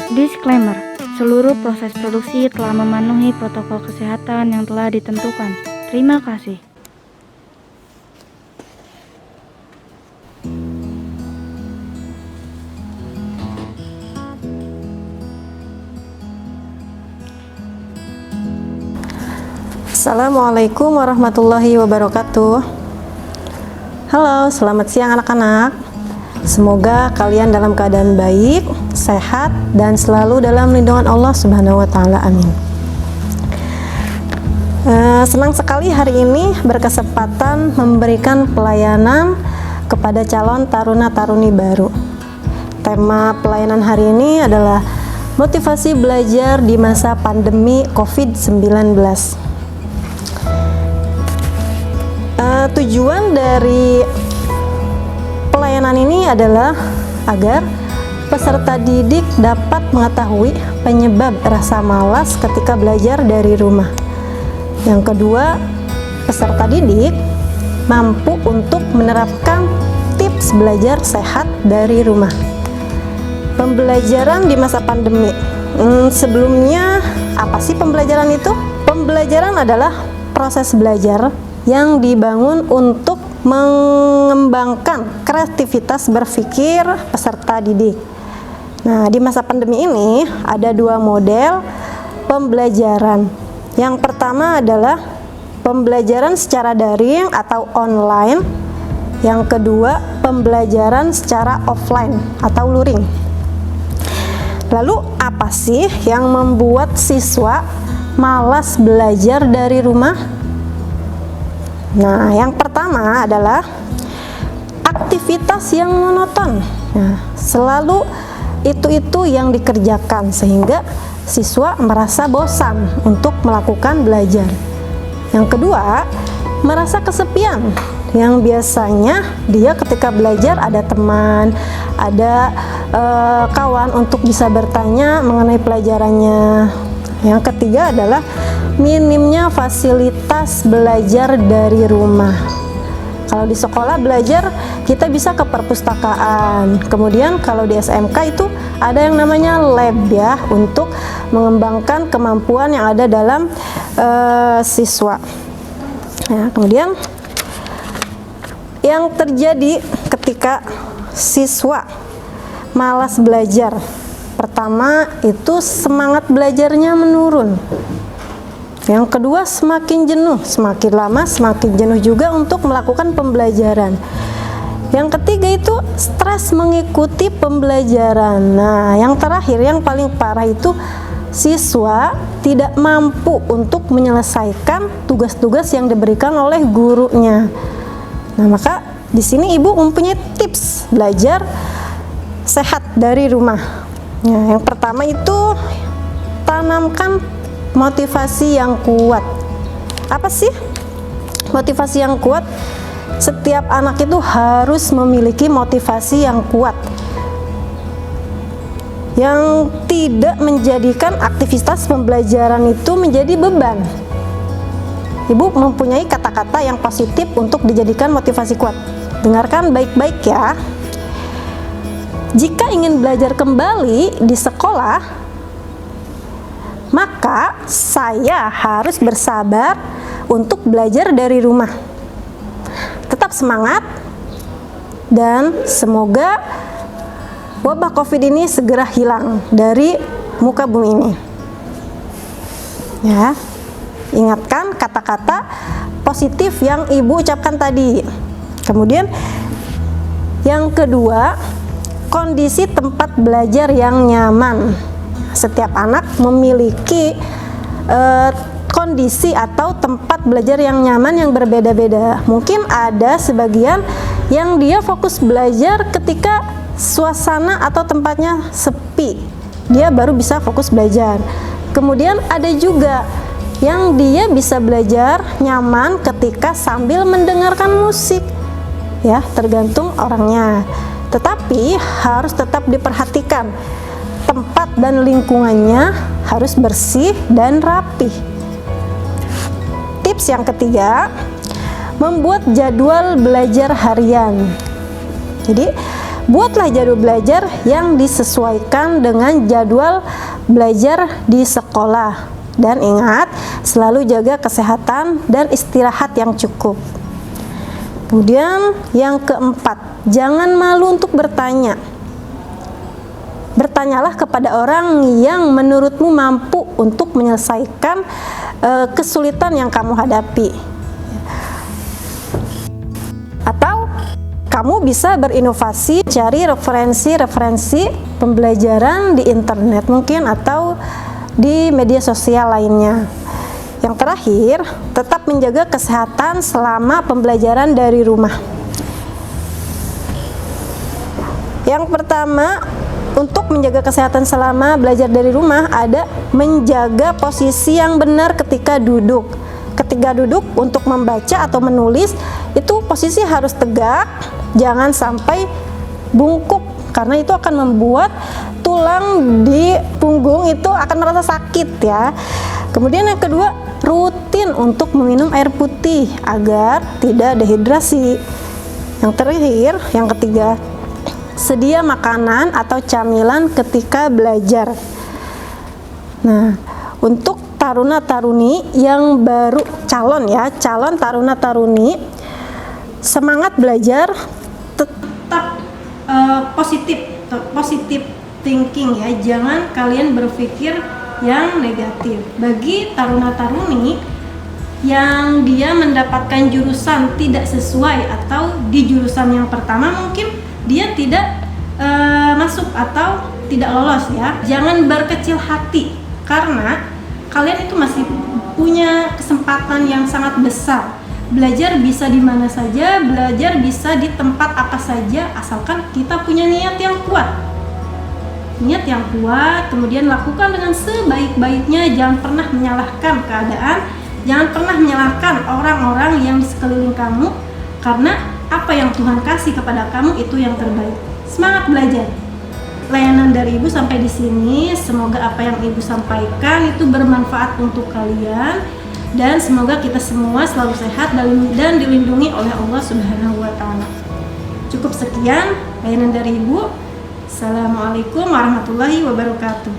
Disclaimer: seluruh proses produksi telah memenuhi protokol kesehatan yang telah ditentukan. Terima kasih. Assalamualaikum warahmatullahi wabarakatuh. Halo, selamat siang anak-anak. Semoga kalian dalam keadaan baik, sehat, dan selalu dalam lindungan Allah Subhanahu wa Ta'ala. Amin. Senang sekali hari ini berkesempatan memberikan pelayanan kepada calon taruna-taruni baru. Tema pelayanan hari ini adalah motivasi belajar di masa pandemi COVID-19. Tujuan dari pelayanan ini adalah agar peserta didik dapat mengetahui penyebab rasa malas ketika belajar dari rumah. Yang kedua, peserta didik mampu untuk menerapkan tips belajar sehat dari rumah. Pembelajaran di masa pandemi. Sebelumnya, apa sih pembelajaran itu? Pembelajaran adalah proses belajar yang dibangun untuk mengembangkan kreativitas berpikir peserta didik. Nah, di masa pandemi ini ada dua model pembelajaran. Yang pertama adalah pembelajaran secara daring atau online. Yang kedua, pembelajaran secara offline atau luring. Lalu, apa sih yang membuat siswa malas belajar dari rumah? Nah, yang pertama adalah aktivitas yang monoton. Nah, selalu itu yang dikerjakan sehingga siswa merasa bosan untuk melakukan belajar. Yang kedua, merasa kesepian. Yang biasanya dia ketika belajar ada teman, ada kawan untuk bisa bertanya mengenai pelajarannya. Yang ketiga adalah minimnya fasilitas belajar dari rumah. Kalau di sekolah belajar kita bisa ke perpustakaan. Kemudian kalau di SMK itu ada yang namanya lab ya, untuk mengembangkan kemampuan yang ada dalam siswa. Nah, kemudian yang terjadi ketika siswa malas belajar, pertama itu semangat belajarnya menurun. Yang kedua, semakin jenuh, semakin lama semakin jenuh juga untuk melakukan pembelajaran. Yang ketiga itu stres mengikuti pembelajaran. Nah, yang terakhir yang paling parah itu siswa tidak mampu untuk menyelesaikan tugas-tugas yang diberikan oleh gurunya. Nah, maka di sini ibu mempunyai tips belajar sehat dari rumah. Nah, yang pertama itu tanamkan motivasi yang kuat. Apa sih motivasi yang kuat? Setiap anak itu harus memiliki motivasi yang kuat, yang tidak menjadikan aktivitas pembelajaran itu menjadi beban. Ibu mempunyai kata-kata yang positif untuk dijadikan motivasi kuat. Dengarkan baik-baik ya. Jika ingin belajar kembali di sekolah, maka saya harus bersabar untuk belajar dari rumah. Tetap semangat dan semoga wabah COVID ini segera hilang dari muka bumi ini. Ya, ingatkan kata-kata positif yang ibu ucapkan tadi. Kemudian yang kedua, kondisi tempat belajar yang nyaman. Setiap anak memiliki kondisi atau tempat belajar yang nyaman yang berbeda-beda. Mungkin ada sebagian yang dia fokus belajar ketika suasana atau tempatnya sepi. Dia baru bisa fokus belajar. Kemudian ada juga yang dia bisa belajar nyaman ketika sambil mendengarkan musik. Ya, tergantung orangnya. Tetapi harus tetap diperhatikan. Tempat dan lingkungannya harus bersih dan rapi. Tips yang ketiga, membuat jadwal belajar harian. Jadi buatlah jadwal belajar yang disesuaikan dengan jadwal belajar di sekolah. Dan ingat, selalu jaga kesehatan dan istirahat yang cukup. Kemudian yang keempat, jangan malu untuk bertanya. Bertanyalah kepada orang yang menurutmu mampu untuk menyelesaikan kesulitan yang kamu hadapi. Atau kamu bisa berinovasi, cari referensi pembelajaran di internet mungkin atau di media sosial lainnya. Yang terakhir, tetap menjaga kesehatan selama pembelajaran dari rumah. Yang pertama, untuk menjaga kesehatan selama belajar dari rumah ada menjaga posisi yang benar ketika duduk. Ketika duduk untuk membaca atau menulis, itu posisi harus tegak, jangan sampai bungkuk, karena itu akan membuat tulang di punggung itu akan merasa sakit ya. Kemudian yang kedua, rutin untuk meminum air putih agar tidak dehidrasi. Yang terakhir, yang ketiga, sedia makanan atau camilan ketika belajar. Nah, untuk taruna-taruni yang baru calon taruna-taruni, semangat belajar, tetap positif thinking ya, jangan kalian berpikir yang negatif. Bagi taruna-taruni yang dia mendapatkan jurusan tidak sesuai atau di jurusan yang pertama mungkin dia tidak masuk atau tidak lolos ya, jangan berkecil hati karena kalian itu masih punya kesempatan yang sangat besar. Belajar bisa di mana saja, belajar bisa di tempat apa saja, asalkan kita punya niat yang kuat. Niat yang kuat, kemudian lakukan dengan sebaik-baiknya, jangan pernah menyalahkan keadaan, jangan pernah menyalahkan orang-orang yang di sekeliling kamu, karena apa yang Tuhan kasih kepada kamu itu yang terbaik. Semangat belajar. Layanan dari Ibu sampai di sini, semoga apa yang Ibu sampaikan itu bermanfaat untuk kalian dan semoga kita semua selalu sehat dan dilindungi oleh Allah Subhanahu wa taala. Cukup sekian layanan dari Ibu. Assalamualaikum warahmatullahi wabarakatuh.